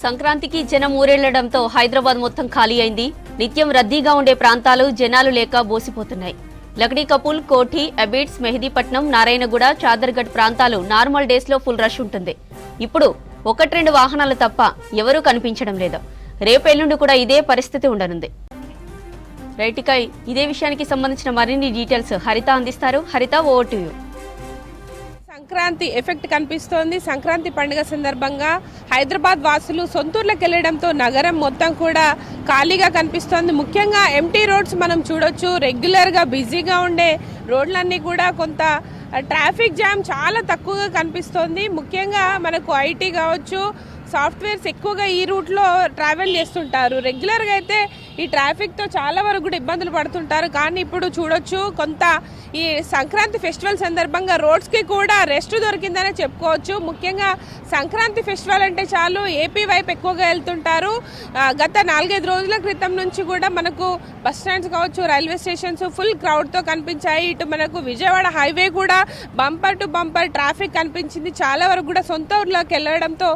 సంక్రాంతికి జనం ఊరెళ్లడంతో హైదరాబాద్ మొత్తం ఖాళీ అయింది. నిత్యం రద్దీగా ఉండే ప్రాంతాలు జనాలు లేక బోసిపోతున్నాయి. లక్డీ కపూల్, కోఠి, అబిడ్స్, మెహదీపట్నం, నారాయణగూడ, చాదర్గఢ్ ప్రాంతాలు నార్మల్ డేస్ లో ఫుల్ రష్ ఉంటుంది. ఇప్పుడు 1-2 వాహనాలు తప్ప ఎవరూ కనిపించడం లేదు. రేపు ఎల్లుండి కూడా ఇదే పరిస్థితి ఉండనుంది. రైట్గా ఇదే విషయానికి సంబంధించిన మరిన్ని డీటెయిల్స్ హరిత అందిస్తారు. హరిత, over to you. Sankranti effect కనిపిస్తోంది. సంక్రాంతి పండుగ సందర్భంగా హైదరాబాద్ వాసులు సొంతూర్లకు వెళ్లడంతో నగరం మొత్తం కూడా ఖాళీగా కనిపిస్తోంది. ముఖ్యంగా ఎంటీ రోడ్స్ మనం చూడొచ్చు. రెగ్యులర్గా బిజీగా ఉండే రోడ్లన్నీ కూడా కొంత ట్రాఫిక్ జామ్ చాలా తక్కువగా కనిపిస్తోంది. ముఖ్యంగా మనకు ఐటీ కావచ్చు, సాఫ్ట్వేర్స్ ఎక్కువగా ఈ రూట్లో ట్రావెల్ చేస్తుంటారు. రెగ్యులర్గా అయితే ఈ ట్రాఫిక్తో చాలా వరకు కూడా ఇబ్బందులు పడుతుంటారు. కానీ ఇప్పుడు చూడొచ్చు, కొంత ఈ సంక్రాంతి ఫెస్టివల్ సందర్భంగా రోడ్స్కి కూడా రెస్ట్ దొరికిందనే చెప్పుకోవచ్చు. ముఖ్యంగా సంక్రాంతి ఫెస్టివల్ అంటే చాలు ఏపీ వైపు ఎక్కువగా వెళ్తుంటారు. గత 4-5 రోజుల క్రితం నుంచి కూడా మనకు బస్ స్టాండ్స్ కావచ్చు, రైల్వే స్టేషన్స్ ఫుల్ క్రౌడ్తో కనిపించాయి. ఇటు మనకు విజయవాడ హైవే కూడా బంపర్ టు బంపర్ ట్రాఫిక్ కనిపించింది. చాలా వరకు కూడా సొంత ఊర్లోకి వెళ్ళడంతో